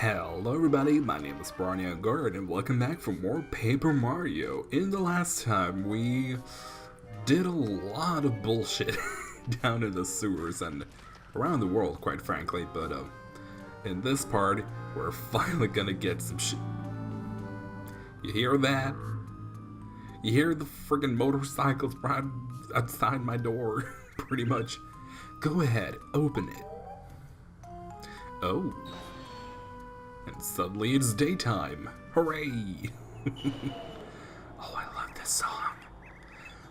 Hello everybody, my name is Engarde and welcome back for more Paper Mario. In the last time, we did a lot of bullshit down in the sewers and around the world, quite frankly, but in this part, we're finally gonna get some shit. You hear that? You hear the friggin' motorcycles right outside my door, pretty much. Go ahead, open it. Oh. And suddenly it's daytime. Hooray! Oh, I love this song.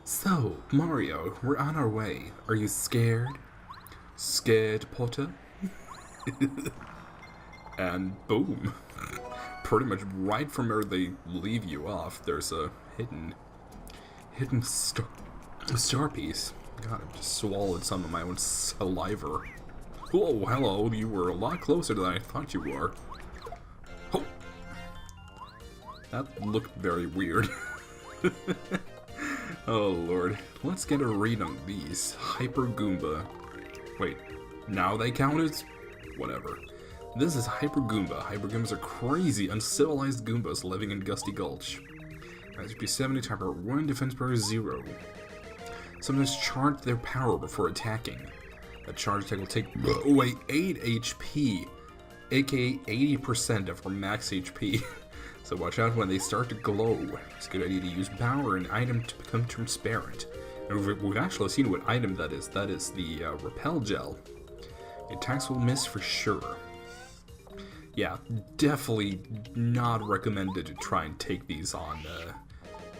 So, Mario, we're on our way. Are you scared? Scared, Potter? And boom. Pretty much right from where they leave you off, there's a hidden star piece. God, I just swallowed some of my own saliva. Oh, hello, you were a lot closer than I thought you were. Oh! That looked very weird. Oh lord. Let's get a read on these. Hyper Goomba. Wait, now they count as? Whatever. This is Hyper Goomba. Hyper Goombas are crazy, uncivilized Goombas living in Gusty Gulch. HP 70, attack power 1, defense power 0. Sometimes charge their power before attacking. A charge attack will take away 8 HP, aka 80% of her max HP. So watch out when they start to glow. It's a good idea to use power and item to become transparent. And we've actually seen what item that is. That is the repel gel. Attacks will miss for sure. Yeah, definitely not recommended to try and take these on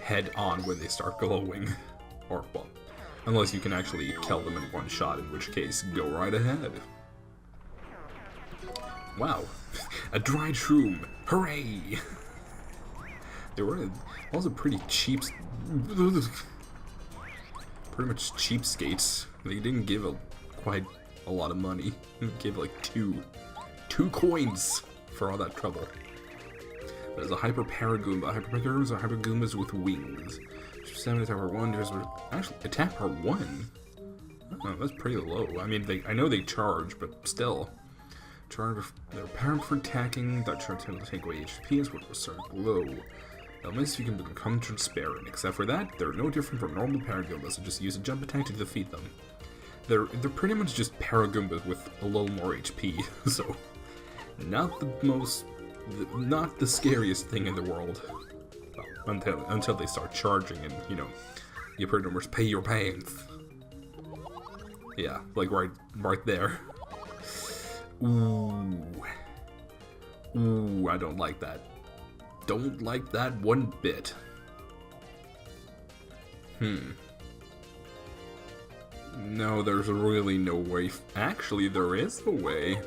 head on when they start glowing. Or, well, unless you can actually kill them in one shot, in which case, go right ahead. Wow, a dried shroom, hooray! They were also pretty pretty much cheapskates. They didn't give quite a lot of money. They gave like two coins for all that trouble. There's a Hyper Paragoomba. Hyper Paragoombas are Hyper Goombas with wings. 7 attack power 1, there's actually attack power 1? Oh, that's pretty low. I mean, I know they charge, but still. Charge, they're powered for attacking, that charge will take away HP as well as start glow. They'll miss if you can become transparent. Except for that, they're no different from normal Paragoombas, so just use a jump attack to defeat them. They're pretty much just Paragoombas with a little more HP, so not the scariest thing in the world. Well, until they start charging and, you know, you pretty much pay your pants. Yeah, like right there. Ooh. Ooh, I don't like that. Don't like that one bit. No, there's really no way. Actually, there is a way.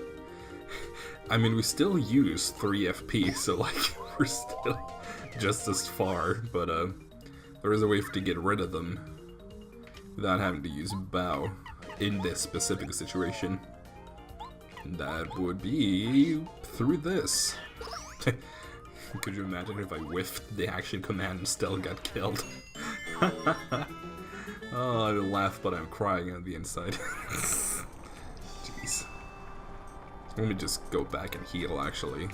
I mean, we still use 3 FP, so like, we're still just as far, but there is a way to get rid of them without having to use bow in this specific situation. That would be through this. Could you imagine if I whiffed the action command and still got killed? Oh, I laugh, but I'm crying on the inside. Jeez. Let me just go back and heal, actually.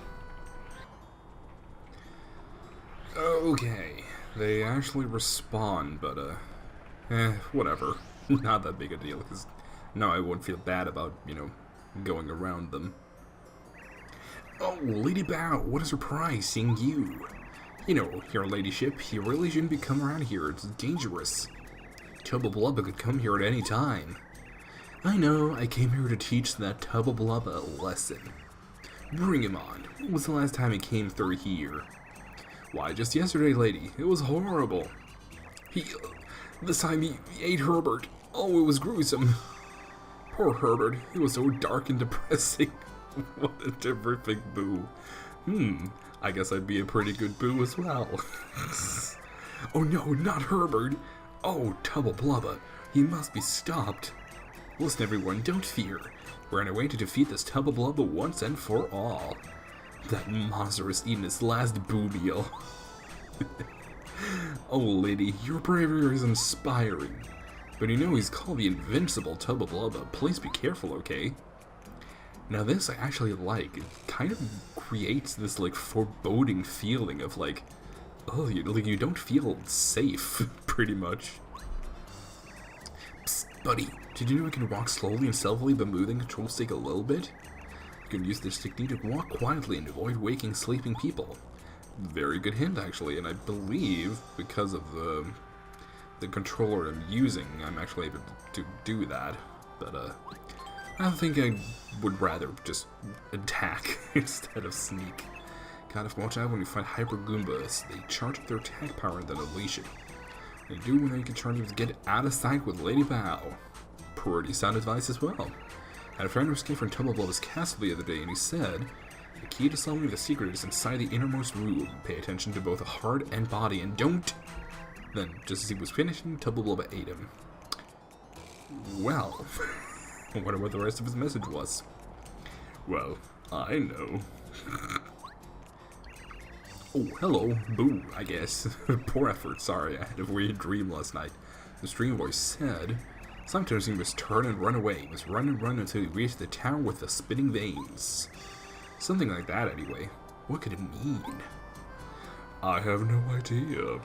Okay, they actually respawn, but whatever. Not that big a deal, because now I won't feel bad about, you know, going around them. Oh, Lady Bow, what a surprise seeing you. You know, your ladyship, you really shouldn't be coming around here, it's dangerous. Tubba Blubba could come here at any time. I know, I came here to teach that Tubba Blubba a lesson. Bring him on. When was the last time he came through here? Why, just yesterday, lady. It was horrible. This time he ate Herbert. Oh, it was gruesome. Poor Herbert. He was so dark and depressing. What a terrific boo. I guess I'd be a pretty good boo as well. Oh no, not Herbert. Oh, Tubba Blubba. He must be stopped. Listen everyone, don't fear. We're on our way to defeat this Tubba Blubba once and for all. That monster has eaten his last boo meal. Oh lady, your bravery is inspiring. But you know he's called the invincible Tubba Blubba. Please be careful, okay? Now this I actually like. It's kind of creates this, like, foreboding feeling of, like, oh, you don't feel safe, pretty much. Psst, buddy, did you know I can walk slowly and stealthily by moving the control stick a little bit? You can use this technique to walk quietly and avoid waking sleeping people. Very good hint, actually, and I believe, because of the controller I'm using, I'm actually able to do that. But, I think I would rather just attack instead of sneak. Gotta watch out when you fight Hyper Goombas. They charge up their attack power and then unleash it. They do when they can charge up to get out of sight with Lady Bow. Pretty sound advice as well. I had a friend who escaped from Tumbleblow's castle the other day, and he said, the key to solving the secret is inside the innermost room. Pay attention to both heart and body, and don't... Then, just as he was finishing, Tumbleblob ate him. Well, I wonder what the rest of his message was. Well, I know. Oh, hello. Boo, I guess. Poor effort, sorry, I had a weird dream last night. The dream voice said, sometimes he must turn and run away. He must run and run until he reached the tower with the spinning veins. Something like that, anyway. What could it mean? I have no idea.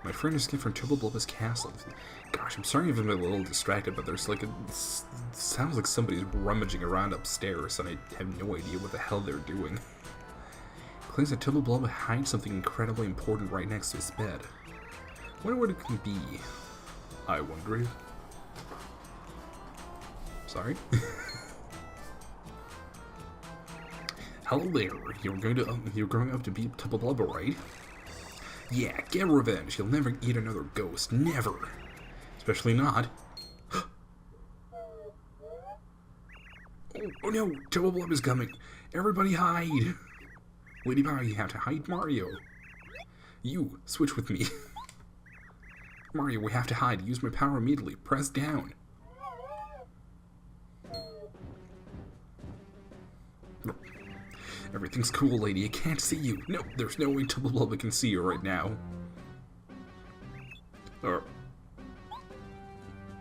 My friend escaped from Tumbleblow's castle. Gosh, I'm sorry if I'm a little distracted, but there's like sounds like somebody's rummaging around upstairs, and I have no idea what the hell they're doing. Claims that Tumbleblob hides something incredibly important right next to his bed. Wonder what it can be. I wonder. Sorry. Hello there. You're growing up to be Tumbleblob, right? Yeah, get revenge. You'll never eat another ghost. Never. Especially not. Oh no, Tumbleblob is coming. Everybody hide. Lady Bow, you have to hide Mario. You, switch with me. Mario, we have to hide. Use my power immediately. Press down. Everything's cool, lady. I can't see you. No, there's no way Tumbleblob can see you right now. Oh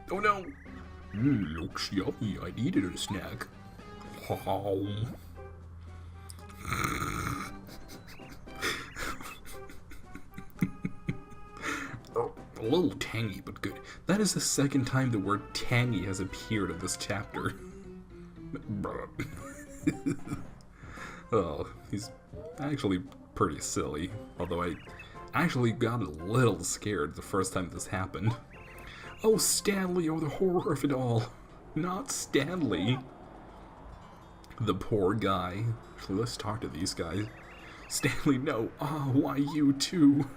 no! Looks yummy. I needed a snack. Oh. A little tangy, but good. That is the second time the word tangy has appeared in this chapter. Oh, he's actually pretty silly. Although I actually got a little scared the first time this happened. Oh, Stanley, oh, the horror of it all. Not Stanley. The poor guy. Actually, let's talk to these guys. Stanley, no. Oh, why you too?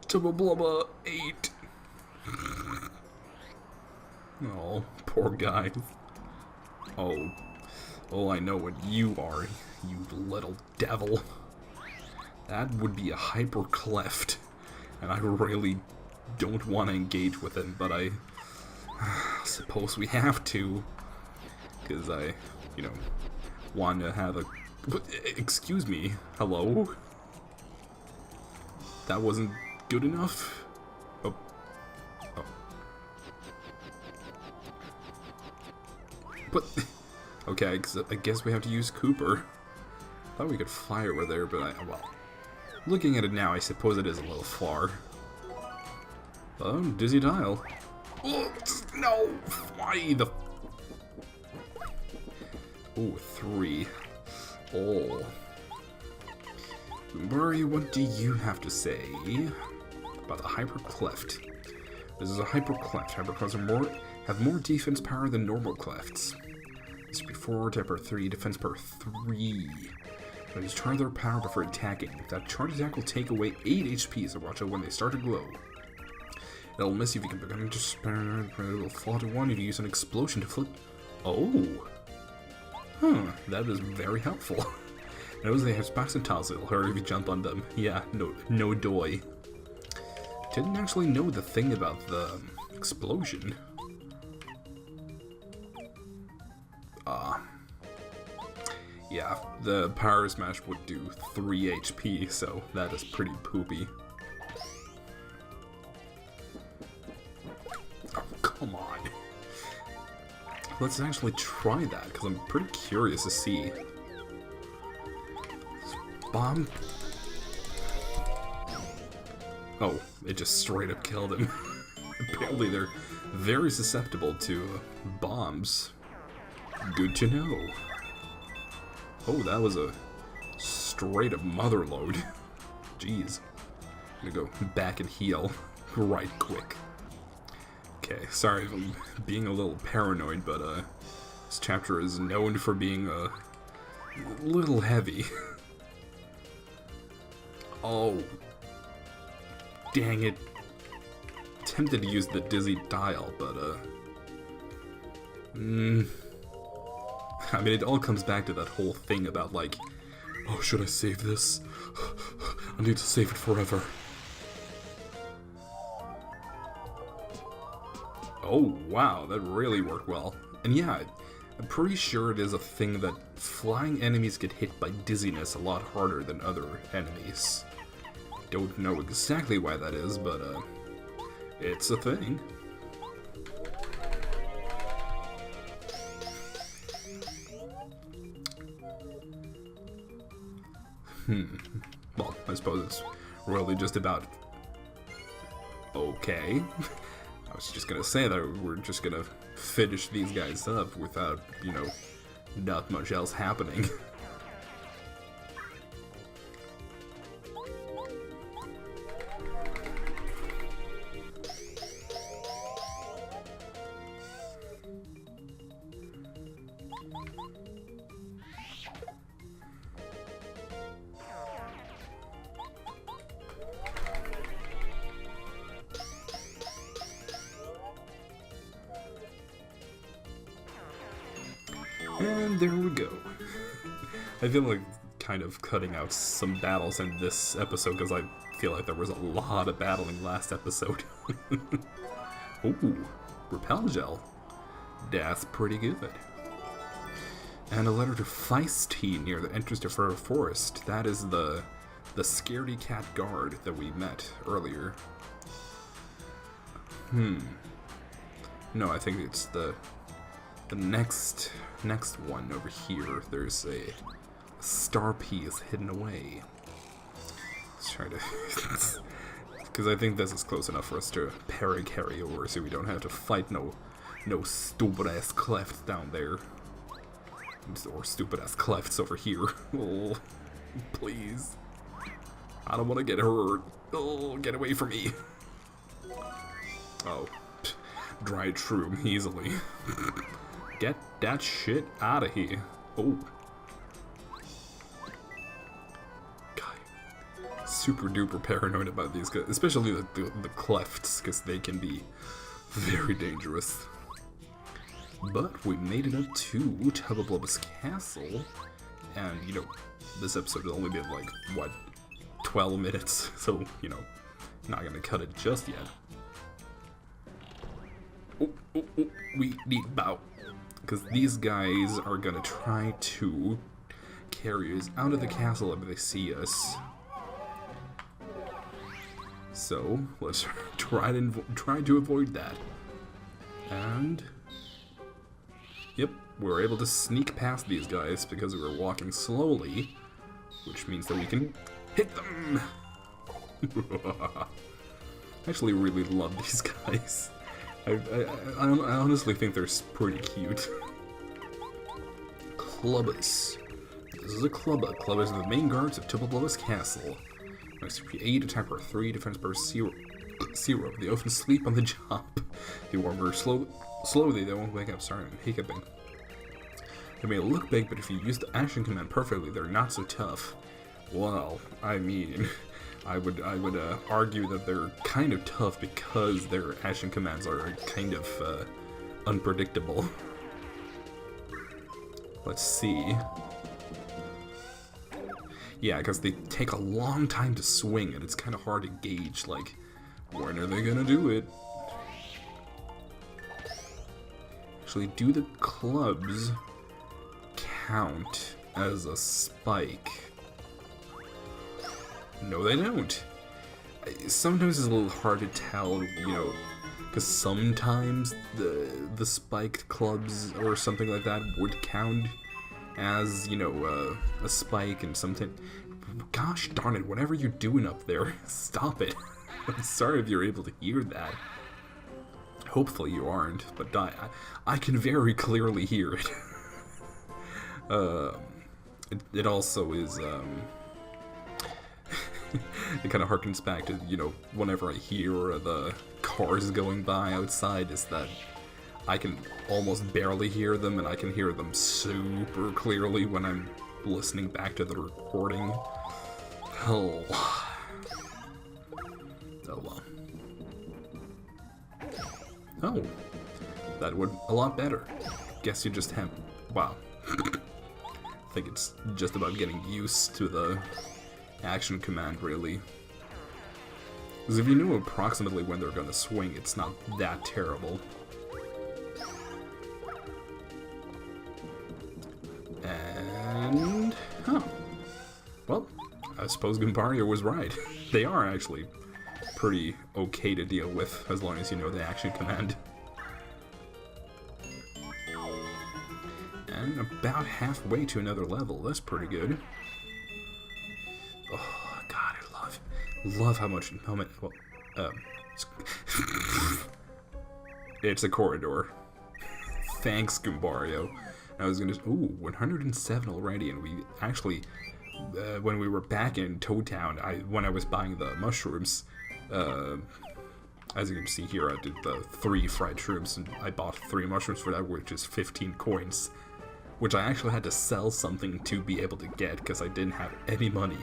Tubba 8. Oh, poor guy. Oh, I know what you are, you little devil. That would be a hyper cleft, and I really don't want to engage with him, but I suppose we have to, because I, want to have a... Excuse me, hello? That wasn't good enough? Oh. But... Okay, I guess we have to use Cooper. Thought we could fly over there, but well... Looking at it now, I suppose it is a little far. Oh, dizzy dial. Oh, no! Why the... Ooh, 3. Oh. Murray, what do you have to say about the Hyper Cleft? This is a Hyper Cleft. Hyper Clefts have more defense power than normal Clefts. This would be 4, type 3, defense power 3. But just charge their power before attacking. That charge attack will take away 8 HP, so watch out when they start to glow. It'll miss you if you can become just it'll fall to 1 if you use an explosion to flip. Oh! Huh, that is very helpful. Notice they have sparks and tiles, it'll hurt if you jump on them. Yeah, no doy. Didn't actually know the thing about the explosion. Yeah, the Power Smash would do 3 HP, so that is pretty poopy. Oh, come on. let's actually try that, because I'm pretty curious to see. Bomb... Oh, it just straight up killed him. Apparently they're very susceptible to bombs. Good to know. Oh, that was a straight up mother load. Jeez. I'm gonna go back and heal right quick. Okay, sorry if I'm being a little paranoid, but this chapter is known for being a little heavy. Oh, dang it. Tempted to use the dizzy dial, but I mean, it all comes back to that whole thing about, like, oh, should I save this? I need to save it forever. Oh, wow, that really worked well. And yeah, I'm pretty sure it is a thing that flying enemies get hit by dizziness a lot harder than other enemies. Don't know exactly why that is, but it's a thing. Well, I suppose it's really just about... Okay. I was just gonna say that we're just gonna finish these guys up without, you know, not much else happening. And there we go. I feel like kind of cutting out some battles in this episode because I feel like there was a lot of battling last episode. Ooh, repel gel. That's pretty good. And a letter to Feisty near the entrance to Vore Forest. That is the scaredy cat guard that we met earlier. No, I think it's the next one over here. There's a star piece hidden away. Let's try to... Because I think this is close enough for us to carry over so we don't have to fight no stupid-ass clefts down there. Or stupid-ass clefts over here. Oh, please. I don't want to get hurt. Oh, get away from me. Oh, dried shroom easily. Get that shit out of here. Oh. God. Super duper paranoid about these guys, especially the clefts, because they can be very dangerous. But we made it up to Tubba Castle, and, you know, this episode has only been, like, what, 12 minutes, so, you know, not gonna cut it just yet. Oh, we need bow. Because these guys are gonna try to carry us out of the castle if they see us. So, let's try to avoid that. And... Yep, we're able to sneak past these guys because we were walking slowly, which means that we can hit them! I actually really love these guys. I honestly think they're pretty cute. Clubbers. This is a clubber. Clubbers are the main guards of Tubba Castle. Next to 8 attack power 3, defense power 0. They often sleep on the job. If you warm slowly, they won't wake up. Sorry, I'm hiccuping. They may look big, but if you use the action command perfectly, they're not so tough. Well, I mean, I would argue that they're kind of tough because their action commands are kind of unpredictable. Let's see. Yeah, because they take a long time to swing, and it's kind of hard to gauge, like, when are they gonna do it? Actually, do the clubs count as a spike? No, they don't. Sometimes it's a little hard to tell, you know, Because sometimes the spiked clubs or something like that would count as, you know, a spike and something. Gosh darn it, whatever you're doing up there, stop it. I'm sorry if you're able to hear that. Hopefully you aren't, but I can very clearly hear it. It also is, it kind of harkens back to, you know, whenever I hear the cars going by outside, is that I can almost barely hear them, and I can hear them super clearly when I'm listening back to the recording. Oh. Oh well. Oh. That would a lot better. Guess you just have... Wow. I think it's just about getting used to the action command, really. Because if you knew approximately when they're gonna swing, it's not that terrible. And... huh. Well, I suppose Gumbario was right. They are actually pretty okay to deal with, as long as you know the action command. And about halfway to another level. That's pretty good. Oh god, I love how much... well, it's a corridor. Thanks, Gumbario. I was gonna... Ooh, 107 already, and we actually... when we were back in Toad Town, when I was buying the mushrooms, as you can see here, I did the 3 fried shrooms, and I bought 3 mushrooms for that, which is 15 coins. Which I actually had to sell something to be able to get, because I didn't have any money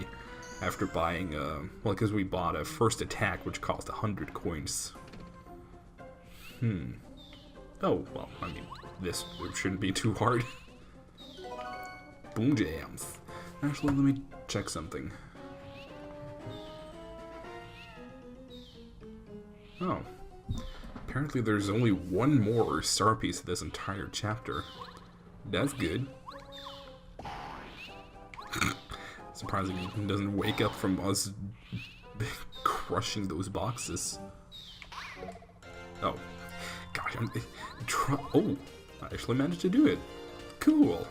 after buying, well, because we bought a first attack, which cost 100 coins. Oh, well, I mean, this shouldn't be too hard. Boom jams. Actually, let me check something. Oh. Apparently there's only one more star piece of this entire chapter. That's good. Surprising he doesn't wake up from us crushing those boxes. Oh. Gosh, oh, I actually managed to do it. Cool.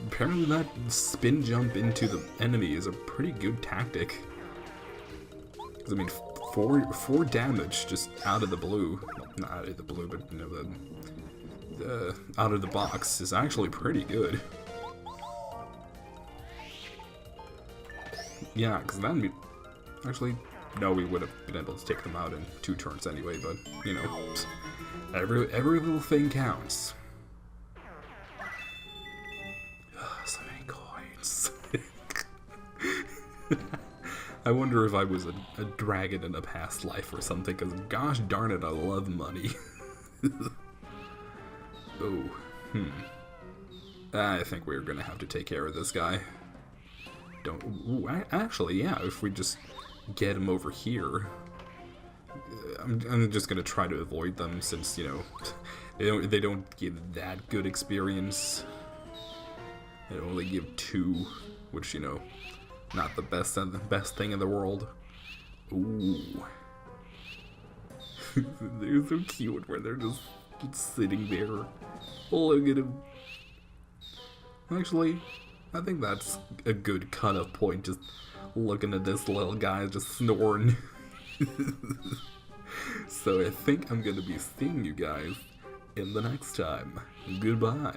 Apparently that spin jump into the enemy is a pretty good tactic. Because, I mean, 4 damage just out of the blue. Well, not out of the blue, but, you know, out of the box is actually pretty good. Yeah, because that would be... Actually, no, we would have been able to take them out in 2 turns anyway, but, you know, every little thing counts. So many coins. I wonder if I was a dragon in a past life or something, because gosh darn it, I love money. Oh, I think we're gonna have to take care of this guy. Actually, yeah, if we just get him over here. I'm just gonna try to avoid them, since, you know, they don't give that good experience. They only give 2, which, you know, not the best thing in the world. Ooh. They're so cute where they're just sitting there. Look at him. Actually, I think that's a good cut-off point, just looking at this little guy just snoring. So I think I'm gonna be seeing you guys in the next time. Goodbye.